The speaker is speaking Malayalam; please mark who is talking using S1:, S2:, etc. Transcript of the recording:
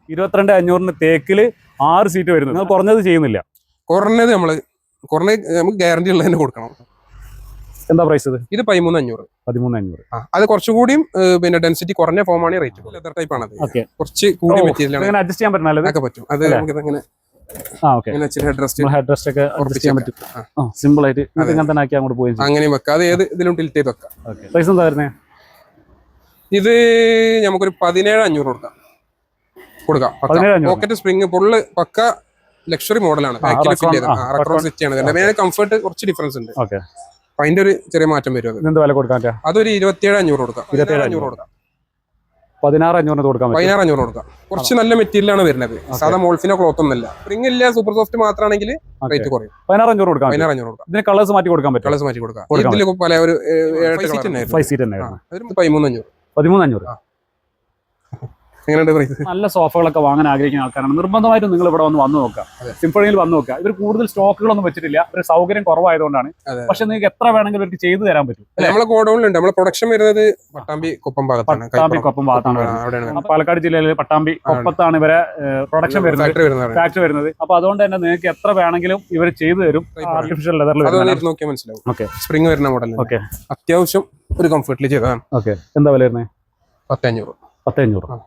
S1: 22,500 തേക്കില് 6 സീറ്റ് വരുന്നത്. നിങ്ങൾ കുറഞ്ഞത് ചെയ്യുന്നില്ല?
S2: കുറഞ്ഞത് നമുക്ക് ഗ്യാരണ്ടി ഉള്ളത് തന്നെ കൊടുക്കണം.
S1: എന്താ പ്രൈസ് ഇത്?
S2: 13,500. അത് കുറച്ചുകൂടിയും പിന്നെ ഡെൻസിറ്റി കുറഞ്ഞ ഫോമാണ്. റേറ്റ് ലെതർ ടൈപ്പ് ആണ്. കുറച്ച് കൂടിയ മെറ്റീരിയൽ ആണ്.
S1: അഡ്ജസ്റ്റ് ചെയ്യാൻ പറ്റും.
S2: പറ്റും. അത് നമുക്ക് ഇങ്ങനെ
S1: ഹെഡ് റെസ്റ്റ് ഒക്കെ അഡ്ജസ്റ്റ് ചെയ്യാൻ പറ്റും. സിമ്പിൾ ആയിട്ട് ഇങ്ങനെ തന്നെ ആക്കി അങ്ങോട്ട് പോയി
S2: അങ്ങനെ വെക്കാം. അത് ഏത് ഇതിലും ടിൽറ്റ് ചെയ്ത് വെക്കാം.
S1: പ്രൈസ് എന്താ വരുന്നത്?
S2: ഇത് നമുക്കൊരു 17,500 കൊടുക്കാം. പോക്കറ്റ് സ്പ്രിംഗ് ഫുള്ള് പക്ക ലക്ഷറി മോഡലാണ്. കംഫർട്ട് കുറച്ച് ഡിഫറൻസ് ഉണ്ട്. അപ്പൊ അതിന്റെ ഒരു ചെറിയ മാറ്റം വരും.
S1: വില കൊടുക്കാൻ
S2: അതൊരു 27,500 കൊടുക്കാം. 27,500 കൊടുക്കാം.
S1: 16,500 കൊടുക്കാം.
S2: 16,500 കൊടുക്കാം. കുറച്ച് നല്ല മെറ്റീരിയൽ ആണ് വരുന്നത്. സാധാ മോൾഫിനോ ക്ലോത്ത് ഒന്നല്ല. സ്പ്രിംഗ് ഇല്ല, സൂപ്പർ സോഫ്റ്റ് മാത്രമാണെങ്കിൽ റേറ്റ് കുറയും.
S1: 16,500 കൊടുക്കാം.
S2: 16,500 കൊടുക്കാം.
S1: ഇതിന് കളേഴ്സ് മാറ്റി കൊടുക്കാൻ പറ്റും.
S2: കളേഴ്സ് മാറ്റി കൊടുക്കാം. ഇതിൽ പല ഒരു 5 സീറ്റ് തന്നെ
S1: 13,500. നല്ല സോഫകളൊക്കെ വാങ്ങാൻ ആഗ്രഹിക്കുന്ന ആൾക്കാരാണ്. നിർബന്ധമായിട്ടും നിങ്ങൾ ഇവിടെ വന്ന് നോക്കാം. സിംഫണിയിൽ വന്ന് നോക്കാം. ഇവർ കൂടുതൽ സ്റ്റോക്കുകളൊന്നും വെച്ചിട്ടില്ല. ഒരു സൗകര്യം കുറവായതുകൊണ്ടാണ്. പക്ഷെ നിങ്ങൾക്ക് എത്ര വേണമെങ്കിലും ഇവർക്ക് ചെയ്തു തരാൻ പറ്റും.
S2: നമ്മളെ ഗോഡൌണിലുണ്ട്. നമ്മളെ പ്രൊഡക്ഷൻ വരുന്നത് പട്ടാമ്പി കൊപ്പം ഭാഗത്താണ്.
S1: പാലക്കാട് ജില്ലയിലെ പട്ടാമ്പി കൊപ്പത്താണ് ഇവരെ പ്രൊഡക്ഷൻ വരുന്നത്, ഫാക്ടറി വരുന്നത്. അപ്പൊ അതുകൊണ്ട് തന്നെ നിങ്ങൾക്ക് എത്ര വേണമെങ്കിലും ഇവർ ചെയ്തു തരും. ആർട്ടിഫിഷ്യൽ ലെതറിൽ
S2: നോക്കിയാൽ മനസ്സിലാവും. സ്പ്രിംഗ് വരുന്ന മോഡൽ അത്യാവശ്യം ഒരു കംഫർട്ടിൽ ചെയ്തതാണ്.
S1: എന്താ വില വരുന്നത്?
S2: 10,500.
S1: 10,500.